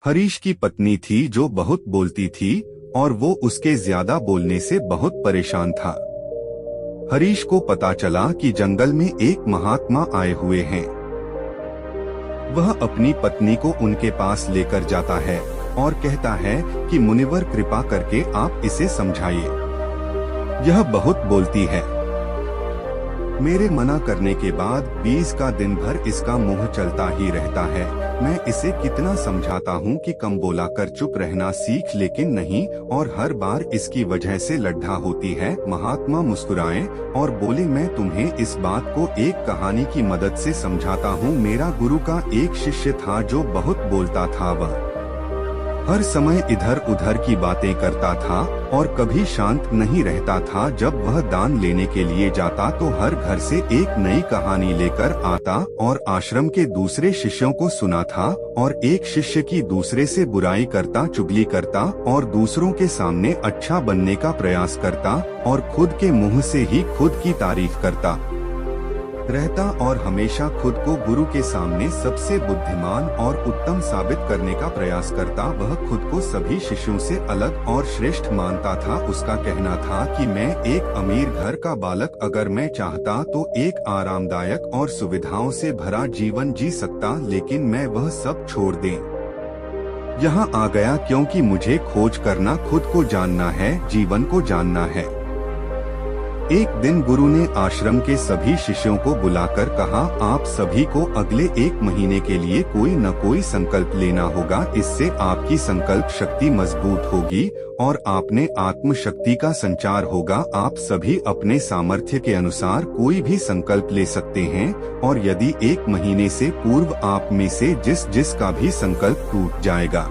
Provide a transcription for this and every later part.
हरीश की पत्नी थी जो बहुत बोलती थी और वो उसके ज्यादा बोलने से बहुत परेशान था। हरीश को पता चला कि जंगल में एक महात्मा आए हुए हैं। वह अपनी पत्नी को उनके पास लेकर जाता है और कहता है कि मुनिवर कृपा करके आप इसे समझाइए, यह बहुत बोलती है। मेरे मना करने के बाद 20 का दिन भर इसका मुंह चलता ही रहता है। मैं इसे कितना समझाता हूँ कि कम बोला कर चुप रहना सीख, लेकिन नहीं, और हर बार इसकी वजह से लड्ढा होती है। महात्मा मुस्कुराए और बोले, मैं तुम्हें इस बात को एक कहानी की मदद से समझाता हूँ। मेरा गुरु का एक शिष्य था जो बहुत बोलता था। वह हर समय इधर उधर की बातें करता था और कभी शांत नहीं रहता था। जब वह दान लेने के लिए जाता तो हर घर से एक नई कहानी लेकर आता और आश्रम के दूसरे शिष्यों को सुनाता, और एक शिष्य की दूसरे से बुराई करता, चुगली करता और दूसरों के सामने अच्छा बनने का प्रयास करता और खुद के मुंह से ही खुद की तारीफ करता रहता और हमेशा खुद को गुरु के सामने सबसे बुद्धिमान और उत्तम साबित करने का प्रयास करता। वह खुद को सभी शिष्यों से अलग और श्रेष्ठ मानता था। उसका कहना था कि मैं एक अमीर घर का बालक, अगर मैं चाहता तो एक आरामदायक और सुविधाओं से भरा जीवन जी सकता, लेकिन मैं वह सब छोड़ दें यहाँ आ गया क्योंकि मुझे खोज करना, खुद को जानना है, जीवन को जानना है। एक दिन गुरु ने आश्रम के सभी शिष्यों को बुलाकर कहा, आप सभी को अगले 1 महीने के लिए कोई न कोई संकल्प लेना होगा। इससे आपकी संकल्प शक्ति मजबूत होगी और आपने आत्म शक्ति का संचार होगा। आप सभी अपने सामर्थ्य के अनुसार कोई भी संकल्प ले सकते हैं, और यदि 1 महीने से पूर्व आप में से जिसका भी संकल्प टूट जाएगा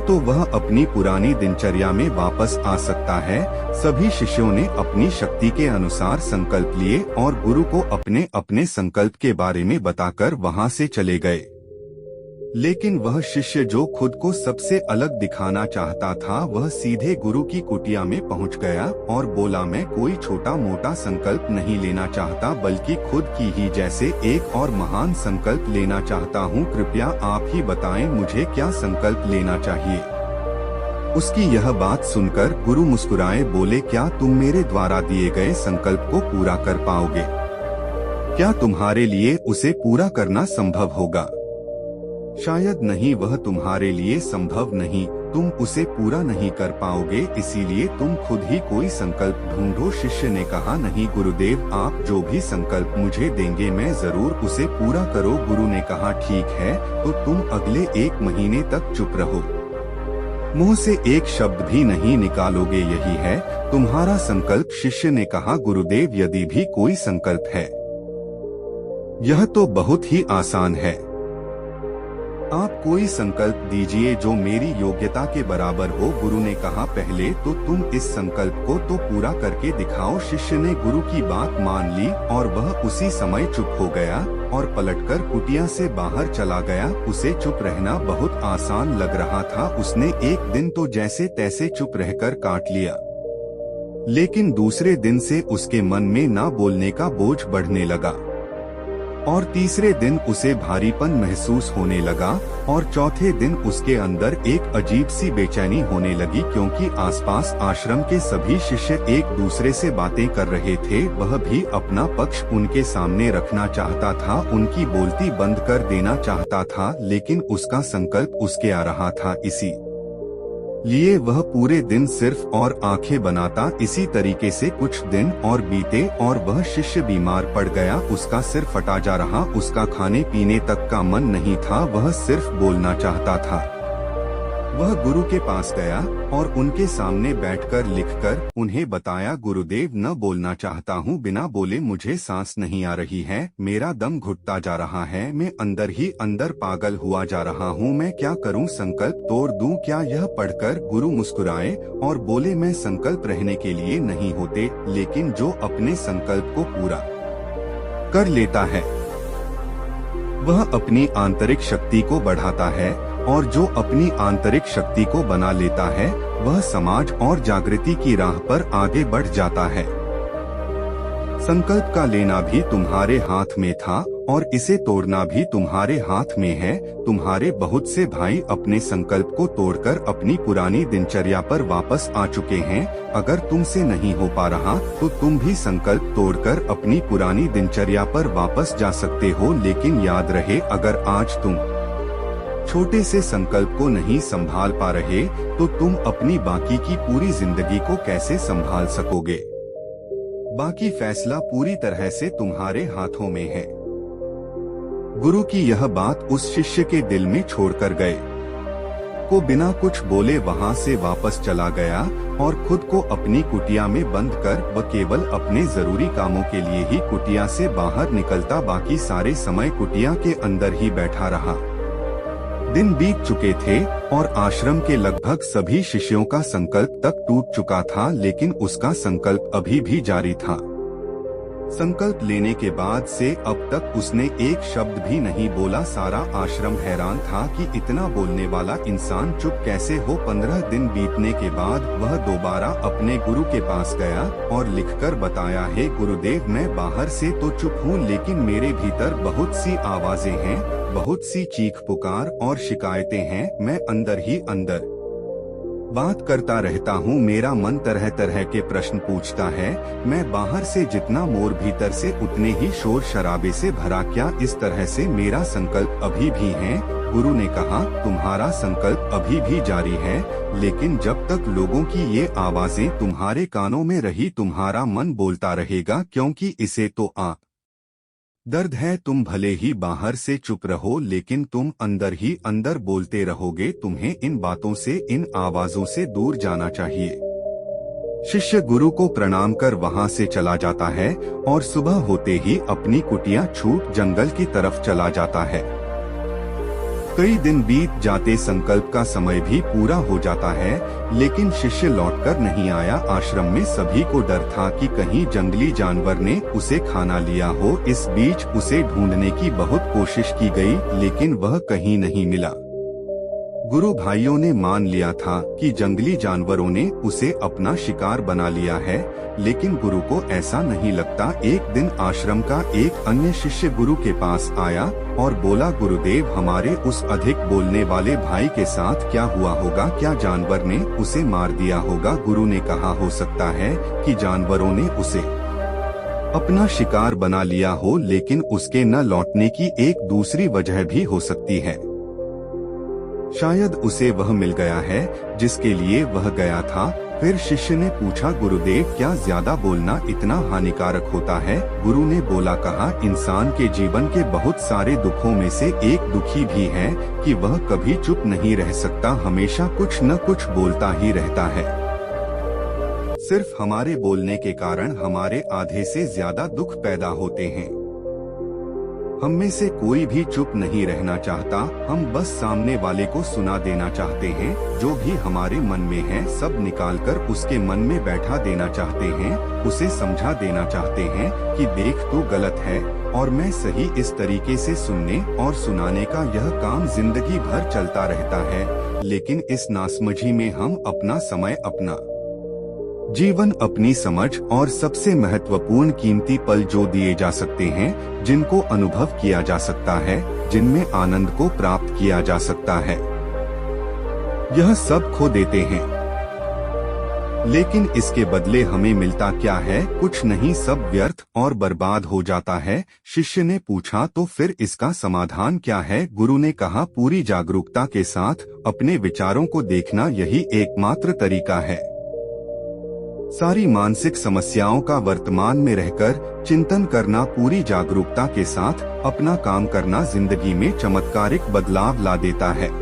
तो वह अपनी पुरानी दिनचर्या में वापस आ सकता है। सभी शिष्यों ने अपनी शक्ति के अनुसार संकल्प लिए और गुरु को अपने अपने संकल्प के बारे में बताकर वहां से चले गए। लेकिन वह शिष्य जो खुद को सबसे अलग दिखाना चाहता था, वह सीधे गुरु की कुटिया में पहुंच गया और बोला, मैं कोई छोटा मोटा संकल्प नहीं लेना चाहता, बल्कि खुद की ही जैसे एक और महान संकल्प लेना चाहता हूं। कृपया आप ही बताएं मुझे क्या संकल्प लेना चाहिए। उसकी यह बात सुनकर गुरु मुस्कुराए, बोले, क्या तुम मेरे द्वारा दिए गए संकल्प को पूरा कर पाओगे? क्या तुम्हारे लिए उसे पूरा करना संभव होगा? शायद नहीं, वह तुम्हारे लिए संभव नहीं, तुम उसे पूरा नहीं कर पाओगे, इसीलिए तुम खुद ही कोई संकल्प ढूंढो। शिष्य ने कहा, नहीं गुरुदेव, आप जो भी संकल्प मुझे देंगे मैं जरूर उसे पूरा करो। गुरु ने कहा, ठीक है, तो तुम अगले 1 महीने तक चुप रहो, मुंह से एक शब्द भी नहीं निकालोगे, यही है तुम्हारा संकल्प। शिष्य ने कहा, गुरुदेव, यदि भी कोई संकल्प है, यह तो बहुत ही आसान है, आप कोई संकल्प दीजिए जो मेरी योग्यता के बराबर हो। गुरु ने कहा, पहले तो तुम इस संकल्प को तो पूरा करके दिखाओ। शिष्य ने गुरु की बात मान ली और वह उसी समय चुप हो गया और पलटकर कुटिया से बाहर चला गया। उसे चुप रहना बहुत आसान लग रहा था। उसने एक दिन तो जैसे तैसे चुप रहकर काट लिया, लेकिन दूसरे दिन से उसके मन में ना बोलने का बोझ बढ़ने लगा, और तीसरे दिन उसे भारीपन महसूस होने लगा, और चौथे दिन उसके अंदर एक अजीब सी बेचैनी होने लगी, क्योंकि आसपास आश्रम के सभी शिष्य एक दूसरे से बातें कर रहे थे। वह भी अपना पक्ष उनके सामने रखना चाहता था, उनकी बोलती बंद कर देना चाहता था, लेकिन उसका संकल्प उसके आ रहा था। इसी लिए वह पूरे दिन सिर्फ और आंखें बनाता। इसी तरीके से कुछ दिन और बीते और वह शिष्य बीमार पड़ गया। उसका सिर फटा जा रहा, उसका खाने पीने तक का मन नहीं था, वह सिर्फ बोलना चाहता था। वह गुरु के पास गया और उनके सामने बैठकर लिखकर उन्हें बताया, गुरुदेव, न बोलना चाहता हूँ, बिना बोले मुझे सांस नहीं आ रही है, मेरा दम घुटता जा रहा है, मैं अंदर ही अंदर पागल हुआ जा रहा हूँ, मैं क्या करूँ, संकल्प तोड़ दूँ क्या? यह पढ़कर गुरु मुस्कुराए और बोले, मैं संकल्प रहने के लिए नहीं होते, लेकिन जो अपने संकल्प को पूरा कर लेता है वह अपनी आंतरिक शक्ति को बढ़ाता है, और जो अपनी आंतरिक शक्ति को बना लेता है वह समाज और जागृति की राह पर आगे बढ़ जाता है। संकल्प का लेना भी तुम्हारे हाथ में था और इसे तोड़ना भी तुम्हारे हाथ में है। तुम्हारे बहुत से भाई अपने संकल्प को तोड़कर अपनी पुरानी दिनचर्या पर वापस आ चुके हैं। अगर तुमसे नहीं हो पा रहा तो तुम भी संकल्प तोड़कर अपनी पुरानी दिनचर्या पर वापस जा सकते हो। लेकिन याद रहे, अगर आज तुम छोटे से संकल्प को नहीं संभाल पा रहे तो तुम अपनी बाकी की पूरी जिंदगी को कैसे संभाल सकोगे। बाकी फैसला पूरी तरह से तुम्हारे हाथों में है। गुरु की यह बात उस शिष्य के दिल में छोड़कर गए को बिना कुछ बोले वहां से वापस चला गया और खुद को अपनी कुटिया में बंद कर वह केवल अपने जरूरी कामों के लिए ही कुटिया से बाहर निकलता, बाकी सारे समय कुटिया के अंदर ही बैठा रहा। दिन बीत चुके थे और आश्रम के लगभग सभी शिष्यों का संकल्प तक टूट चुका था, लेकिन उसका संकल्प अभी भी जारी था। संकल्प लेने के बाद से अब तक उसने एक शब्द भी नहीं बोला। सारा आश्रम हैरान था कि इतना बोलने वाला इंसान चुप कैसे हो। 15 दिन बीतने के बाद वह दोबारा अपने गुरु के पास गया और लिखकर बताया, हे गुरुदेव, मैं बाहर से तो चुप हूँ, लेकिन मेरे भीतर बहुत सी आवाजें हैं, बहुत सी चीख पुकार और शिकायतें हैं। मैं अंदर ही अंदर बात करता रहता हूँ। मेरा मन तरह तरह के प्रश्न पूछता है। मैं बाहर से जितना मोर, भीतर से उतने ही शोर शराबे से भरा। क्या इस तरह से मेरा संकल्प अभी भी है? गुरु ने कहा, तुम्हारा संकल्प अभी भी जारी है, लेकिन जब तक लोगों की ये आवाजें तुम्हारे कानों में रही, तुम्हारा मन बोलता रहेगा, क्योंकि इसे तो दर्द है। तुम भले ही बाहर से चुप रहो, लेकिन तुम अंदर ही अंदर बोलते रहोगे। तुम्हें इन बातों से, इन आवाजों से दूर जाना चाहिए। शिष्य गुरु को प्रणाम कर वहां से चला जाता है और सुबह होते ही अपनी कुटिया छूट जंगल की तरफ चला जाता है। कई दिन बीत जाते, संकल्प का समय भी पूरा हो जाता है, लेकिन शिष्य लौटकर नहीं आया। आश्रम में सभी को डर था कि कहीं जंगली जानवर ने उसे खाना लिया हो। इस बीच उसे ढूंढने की बहुत कोशिश की गई, लेकिन वह कहीं नहीं मिला। गुरु भाइयों ने मान लिया था कि जंगली जानवरों ने उसे अपना शिकार बना लिया है, लेकिन गुरु को ऐसा नहीं लगता। एक दिन आश्रम का एक अन्य शिष्य गुरु के पास आया और बोला, गुरुदेव, हमारे उस अधिक बोलने वाले भाई के साथ क्या हुआ होगा? क्या जानवर ने उसे मार दिया होगा? गुरु ने कहा, हो सकता है कि जानवरों ने उसे अपना शिकार बना लिया हो, लेकिन उसके न लौटने की एक दूसरी वजह भी हो सकती है। शायद उसे वह मिल गया है जिसके लिए वह गया था। फिर शिष्य ने पूछा, गुरुदेव, क्या ज्यादा बोलना इतना हानिकारक होता है? गुरु ने कहा, इंसान के जीवन के बहुत सारे दुखों में से एक दुखी भी है कि वह कभी चुप नहीं रह सकता, हमेशा कुछ न कुछ बोलता ही रहता है। सिर्फ हमारे बोलने के कारण हमारे आधे से ज्यादा दुख पैदा होते हैं। हम में से कोई भी चुप नहीं रहना चाहता। हम बस सामने वाले को सुना देना चाहते हैं। जो भी हमारे मन में है सब निकालकर उसके मन में बैठा देना चाहते हैं। उसे समझा देना चाहते हैं कि देख, तू गलत है और मैं सही। इस तरीके से सुनने और सुनाने का यह काम जिंदगी भर चलता रहता है, लेकिन इस नासमझी में हम अपना समय, अपना जीवन, अपनी समझ और सबसे महत्वपूर्ण कीमती पल जो दिए जा सकते हैं, जिनको अनुभव किया जा सकता है, जिनमें आनंद को प्राप्त किया जा सकता है, यह सब खो देते हैं। लेकिन इसके बदले हमें मिलता क्या है? कुछ नहीं, सब व्यर्थ और बर्बाद हो जाता है। शिष्य ने पूछा, तो फिर इसका समाधान क्या है? गुरु ने कहा, पूरी जागरूकता के साथ अपने विचारों को देखना, यही एकमात्र तरीका है। सारी मानसिक समस्याओं का वर्तमान में रहकर चिंतन करना, पूरी जागरूकता के साथ अपना काम करना जिंदगी में चमत्कारिक बदलाव ला देता है।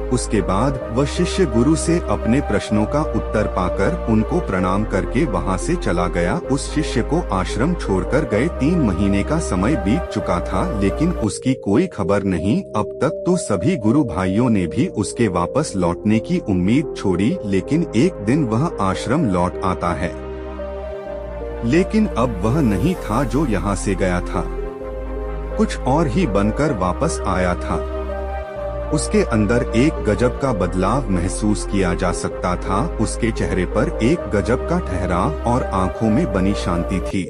उसके बाद वह शिष्य गुरु से अपने प्रश्नों का उत्तर पाकर उनको प्रणाम करके वहां से चला गया। उस शिष्य को आश्रम छोड़कर गए 3 महीने का समय बीत चुका था, लेकिन उसकी कोई खबर नहीं। अब तक तो सभी गुरु भाइयों ने भी उसके वापस लौटने की उम्मीद छोड़ी, लेकिन एक दिन वह आश्रम लौट आता है। लेकिन अब वह नहीं था जो यहाँ से गया था, कुछ और ही बनकर वापस आया था। उसके अंदर एक गजब का बदलाव महसूस किया जा सकता था। उसके चेहरे पर एक गजब का ठहराव और आंखों में बनी शांति थी।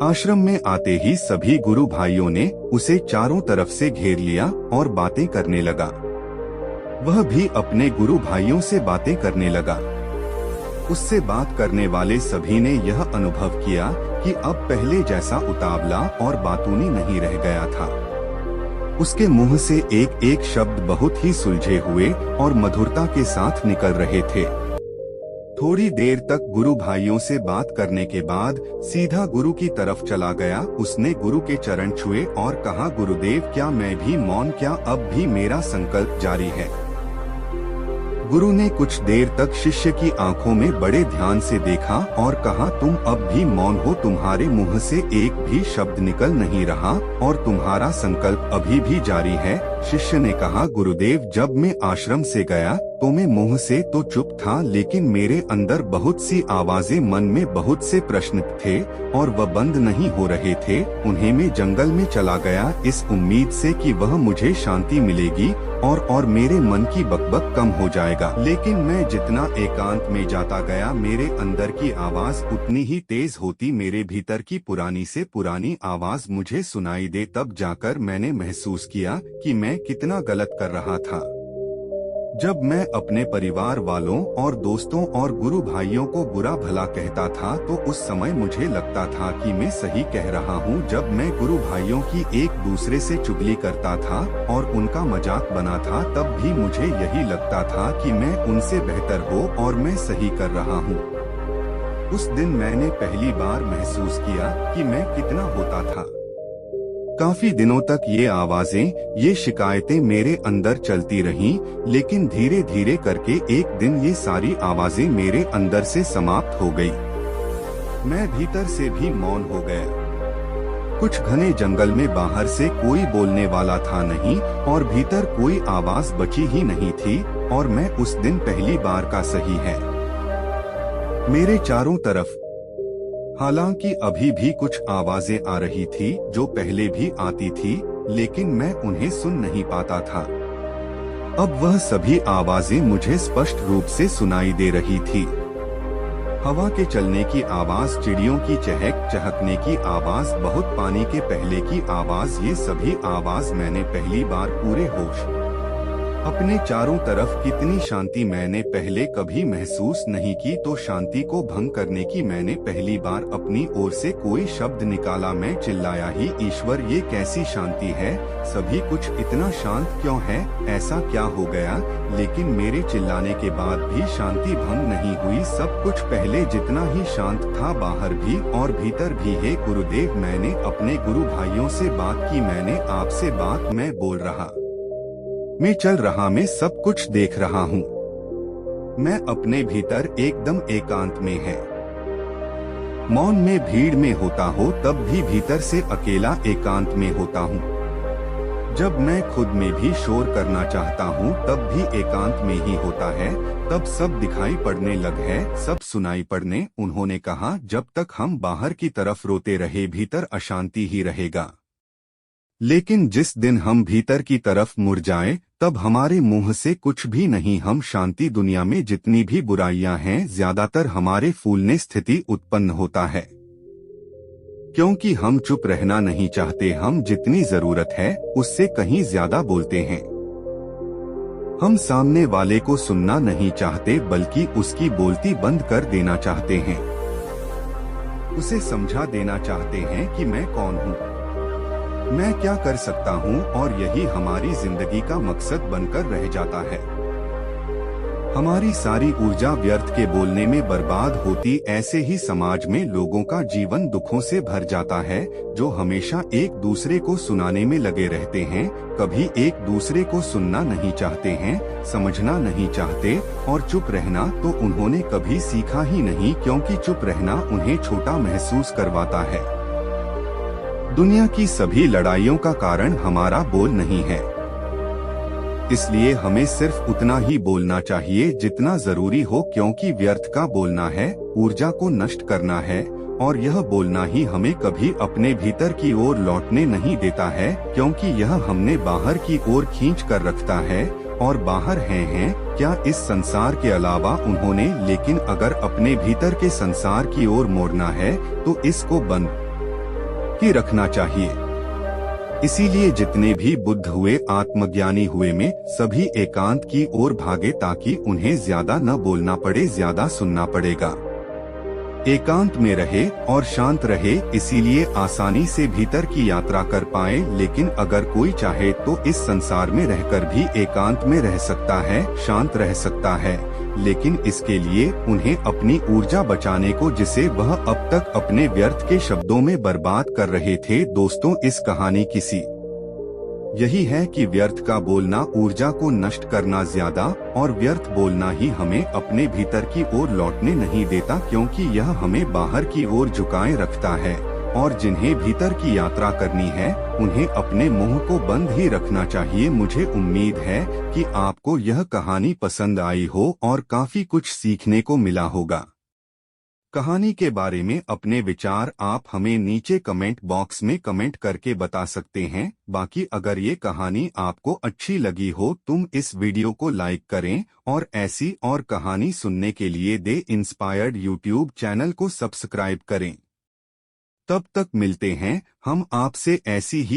आश्रम में आते ही सभी गुरु भाइयों ने उसे चारों तरफ से घेर लिया और बातें करने लगा। वह भी अपने गुरु भाइयों से बातें करने लगा। उससे बात करने वाले सभी ने यह अनुभव किया कि अब पहले जैसा उतावला और बातूनी नहीं रह गया था। उसके मुंह से एक एक शब्द बहुत ही सुलझे हुए और मधुरता के साथ निकल रहे थे। थोड़ी देर तक गुरु भाइयों से बात करने के बाद सीधा गुरु की तरफ चला गया। उसने गुरु के चरण छुए और कहा, गुरुदेव क्या मैं भी मौन, क्या अब भी मेरा संकल्प जारी है? गुरु ने कुछ देर तक शिष्य की आंखों में बड़े ध्यान से देखा और कहा, तुम अब भी मौन हो, तुम्हारे मुंह से एक भी शब्द निकल नहीं रहा और तुम्हारा संकल्प अभी भी जारी है। शिष्य ने कहा, गुरुदेव जब मैं आश्रम से गया तो मैं मुंह से तो चुप था, लेकिन मेरे अंदर बहुत सी आवाजें, मन में बहुत से प्रश्न थे और वह बंद नहीं हो रहे थे। उन्हें मैं जंगल में चला गया इस उम्मीद से कि वह मुझे शांति मिलेगी और मेरे मन की बकबक कम हो जाएगा। लेकिन मैं जितना एकांत में जाता गया मेरे अंदर की आवाज उतनी ही तेज होती, मेरे भीतर की पुरानी से पुरानी आवाज मुझे सुनाई दे। तब जाकर मैंने महसूस किया कि मैं कितना गलत कर रहा था। जब मैं अपने परिवार वालों और दोस्तों और गुरु भाइयों को बुरा भला कहता था तो उस समय मुझे लगता था कि मैं सही कह रहा हूँ। जब मैं गुरु भाइयों की एक दूसरे से चुगली करता था और उनका मजाक बना था तब भी मुझे यही लगता था कि मैं उनसे बेहतर हो और मैं सही कर रहा हूँ। उस दिन मैंने पहली बार महसूस किया कि मैं कितना होता था। काफी दिनों तक ये आवाजें, ये शिकायतें मेरे अंदर चलती रहीं, लेकिन धीरे धीरे करके एक दिन ये सारी आवाजें मेरे अंदर से समाप्त हो गई। मैं भीतर से भी मौन हो गया। कुछ घने जंगल में बाहर से कोई बोलने वाला था नहीं और भीतर कोई आवाज बची ही नहीं थी और मैं उस दिन पहली बार का सही है। मेरे चारों तरफ हालांकि अभी भी कुछ आवाजें आ रही थी जो पहले भी आती थी, लेकिन मैं उन्हें सुन नहीं पाता था। अब वह सभी आवाजें मुझे स्पष्ट रूप से सुनाई दे रही थी। हवा के चलने की आवाज, चिड़ियों की चहक चहकने की आवाज, बहुत पानी के पहले की आवाज, ये सभी आवाज मैंने पहली बार पूरे होश अपने चारों तरफ कितनी शांति मैंने पहले कभी महसूस नहीं की। तो शांति को भंग करने की मैंने पहली बार अपनी ओर से कोई शब्द निकाला। मैं चिल्लाया ही, ईश्वर ये कैसी शांति है, सभी कुछ इतना शांत क्यों है, ऐसा क्या हो गया? लेकिन मेरे चिल्लाने के बाद भी शांति भंग नहीं हुई। सब कुछ पहले जितना ही शांत था, बाहर भी और भीतर भी। हे गुरुदेव, मैंने अपने गुरु भाइयों से बात की, मैंने आपसे बात, मैं बोल रहा, मैं चल रहा, मैं सब कुछ देख रहा हूँ। मैं अपने भीतर एकदम एकांत में है। मौन में भीड़ में होता हो तब भी भीतर से अकेला एकांत में होता हूँ। जब मैं खुद में भी शोर करना चाहता हूँ तब भी एकांत में ही होता है। तब सब दिखाई पड़ने लग है, सब सुनाई पड़ने। उन्होंने कहा, जब तक हम बाहर की तरफ रोते रहे भीतर अशांति ही रहेगा, लेकिन जिस दिन हम भीतर की तरफ मुड़ जाएं, तब हमारे मुंह से कुछ भी नहीं, हम शांति। दुनिया में जितनी भी बुराइयां हैं, ज्यादातर हमारे फूलने स्थिति उत्पन्न होता है, क्योंकि हम चुप रहना नहीं चाहते। हम जितनी जरूरत है उससे कहीं ज्यादा बोलते हैं। हम सामने वाले को सुनना नहीं चाहते, बल्कि उसकी बोलती बंद कर देना चाहते हैं। उसे समझा देना चाहते हैं कि मैं कौन हूँ, मैं क्या कर सकता हूँ, और यही हमारी जिंदगी का मकसद बनकर रह जाता है। हमारी सारी ऊर्जा व्यर्थ के बोलने में बर्बाद होती। ऐसे ही समाज में लोगों का जीवन दुखों से भर जाता है, जो हमेशा एक दूसरे को सुनाने में लगे रहते हैं, कभी एक दूसरे को सुनना नहीं चाहते हैं, समझना नहीं चाहते। और चुप रहना तो उन्होंने कभी सीखा ही नहीं, क्योंकि चुप रहना उन्हें छोटा महसूस करवाता है। दुनिया की सभी लड़ाइयों का कारण हमारा बोल नहीं है, इसलिए हमें सिर्फ उतना ही बोलना चाहिए जितना जरूरी हो, क्योंकि व्यर्थ का बोलना है, ऊर्जा को नष्ट करना है, और यह बोलना ही हमें कभी अपने भीतर की ओर लौटने नहीं देता है, क्योंकि यह हमने बाहर की ओर खींच कर रखता है। और बाहर हैं क्या इस संसार के अलावा उन्होंने, लेकिन अगर अपने भीतर के संसार की ओर मोड़ना है तो इसको बंद कि रखना चाहिए। इसीलिए जितने भी बुद्ध हुए, आत्मज्ञानी हुए में सभी एकांत की ओर भागे ताकि उन्हें ज्यादा न बोलना पड़े, ज्यादा सुनना पड़ेगा। एकांत में रहे और शांत रहे, इसीलिए आसानी से भीतर की यात्रा कर पाए। लेकिन अगर कोई चाहे तो इस संसार में रहकर भी एकांत में रह सकता है, शांत रह सकता है, लेकिन इसके लिए उन्हें अपनी ऊर्जा बचाने को, जिसे वह अब तक अपने व्यर्थ के शब्दों में बर्बाद कर रहे थे। दोस्तों, इस कहानी किसी यही है कि व्यर्थ का बोलना ऊर्जा को नष्ट करना ज्यादा, और व्यर्थ बोलना ही हमें अपने भीतर की ओर लौटने नहीं देता, क्योंकि यह हमें बाहर की ओर झुकाए रखता है। और जिन्हें भीतर की यात्रा करनी है उन्हें अपने मुंह को बंद ही रखना चाहिए। मुझे उम्मीद है कि आपको यह कहानी पसंद आई हो और काफी कुछ सीखने को मिला होगा। कहानी के बारे में अपने विचार आप हमें नीचे कमेंट बॉक्स में कमेंट करके बता सकते हैं। बाकी अगर ये कहानी आपको अच्छी लगी हो तुम इस वीडियो को लाइक करें, और ऐसी और कहानी सुनने के लिए दे इंस्पायर्ड यूट्यूब चैनल को सब्सक्राइब करें। तब तक मिलते हैं हम आपसे ऐसी ही